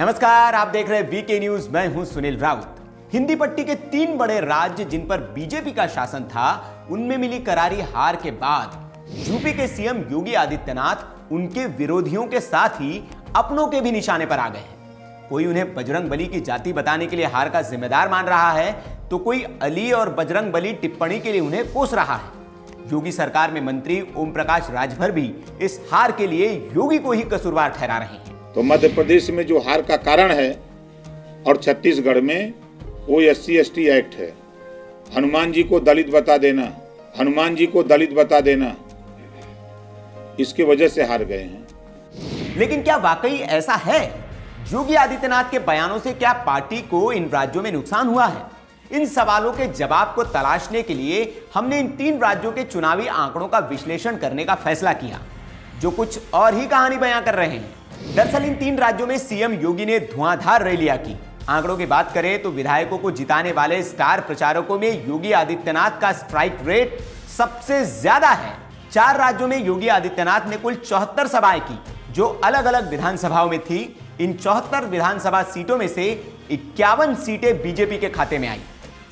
नमस्कार, आप देख रहे हैं वीके न्यूज। मैं हूं सुनील राउत। हिंदी पट्टी के 3 बड़े राज्य जिन पर बीजेपी का शासन था, उनमें मिली करारी हार के बाद यूपी के सीएम योगी आदित्यनाथ उनके विरोधियों के साथ ही अपनों के भी निशाने पर आ गए हैं। कोई उन्हें बजरंग बली की जाति बताने के लिए हार का जिम्मेदार मान रहा है, तो कोई अली और बजरंग बली टिप्पणी के लिए उन्हें कोस रहा है। योगी सरकार में मंत्री ओम प्रकाश राजभर भी इस हार के लिए योगी को ही कसूरवार ठहरा रहे हैं। तो मध्य प्रदेश में जो हार का कारण है और छत्तीसगढ़ में वो SC/ST एक्ट है। हनुमान जी को दलित बता देना, हनुमान जी को दलित बता देना, इसके वजह से हार गए हैं। लेकिन क्या वाकई ऐसा है? योगी आदित्यनाथ के बयानों से क्या पार्टी को इन राज्यों में नुकसान हुआ है? इन सवालों के जवाब को तलाशने के लिए हमने इन 3 राज्यों के चुनावी आंकड़ों का विश्लेषण करने का फैसला किया, जो कुछ और ही कहानी बयां कर रहे हैं। दरअसल इन 3 राज्यों में सीएम योगी ने धुआंधार रैलियां की। आंकड़ों की बात करें तो विधायकों को जिताने वाले स्टार प्रचारकों में योगी आदित्यनाथ का स्ट्राइक रेट सबसे ज्यादा है। 4 राज्यों में योगी आदित्यनाथ ने कुल 74 सभाएं की, जो अलग अलग विधानसभाओं में थी। इन 74 विधानसभा सीटों में से 51 सीटें बीजेपी के खाते में आई।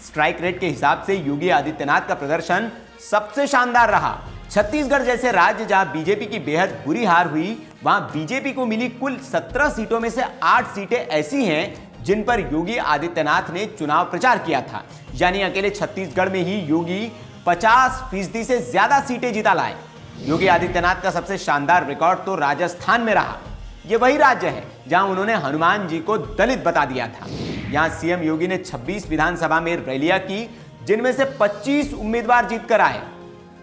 स्ट्राइक रेट के हिसाब से योगी आदित्यनाथ का प्रदर्शन सबसे शानदार रहा। छत्तीसगढ़ जैसे राज्य जहां बीजेपी की बेहद बुरी हार हुई, वहां बीजेपी को मिली कुल 17 सीटों में से 8 सीटें ऐसी हैं जिन पर योगी आदित्यनाथ ने चुनाव प्रचार किया था। यानी अकेले छत्तीसगढ़ में ही योगी 50% से ज्यादा सीटें जीता लाए। योगी आदित्यनाथ का सबसे शानदार रिकॉर्ड तो राजस्थान में रहा। यह वही राज्य है जहां उन्होंने हनुमान जी को दलित बता दिया था। यहां सीएम योगी ने 26 विधानसभा में रैलियां की, जिनमें से 25 उम्मीदवार जीतकर आए।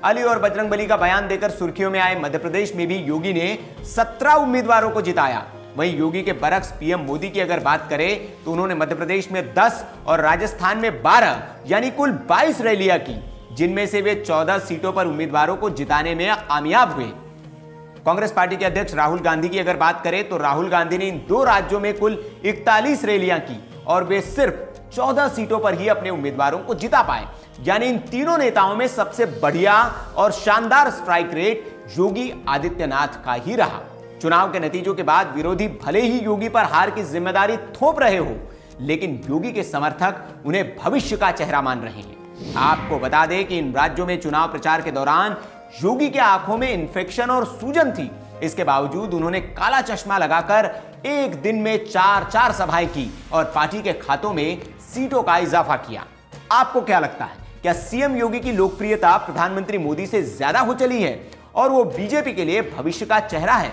अली और बजरंग बली का बयान देकर सुर्खियों में आए मध्य प्रदेश में भी योगी ने 17 उम्मीदवारों को जिताया। वहीं योगी के बरक्स पीएम मोदी की अगर बात करें तो उन्होंने मध्य प्रदेश में 10 और राजस्थान में 12 यानी कुल 22 रैलियां की, जिनमें से वे 14 सीटों पर उम्मीदवारों को जिताने में कामयाब हुए। कांग्रेस पार्टी के अध्यक्ष राहुल गांधी की अगर बात करें तो राहुल गांधी ने इन 2 राज्यों में कुल 41 रैलियां की और वे सिर्फ 14 सीटों पर ही अपने उम्मीदवारों को जिता पाए। यानी इन तीनों नेताओं में सबसे बढ़िया और शानदार स्ट्राइक रेट योगी आदित्यनाथ का ही रहा। चुनाव के नतीजों के बाद विरोधी भले ही योगी पर हार की जिम्मेदारी थोप रहे हो, लेकिन योगी के समर्थक उन्हें भविष्य का चेहरा मान रहे हैं। आपको बता दें कि इन राज्यों में चुनाव प्रचार के दौरान योगी के आंखों में इंफेक्शन और सूजन थी। इसके बावजूद उन्होंने काला चश्मा लगाकर एक दिन में 4 सभाएं की और पार्टी के खातों में सीटों का इजाफा किया। आपको क्या लगता है, क्या सीएम योगी की लोकप्रियता प्रधानमंत्री मोदी से ज्यादा हो चली है और वो बीजेपी के लिए भविष्य का चेहरा है?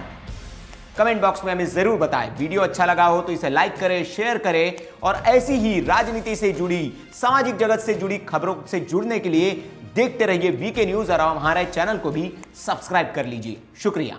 कमेंट बॉक्स में हमें जरूर बताएं। वीडियो अच्छा लगा हो तो इसे लाइक करें, शेयर करें और ऐसी ही राजनीति से जुड़ी, सामाजिक जगत से जुड़ी खबरों से जुड़ने के लिए देखते रहिए वीके न्यूज और हमारे चैनल को भी सब्सक्राइब कर लीजिए। शुक्रिया।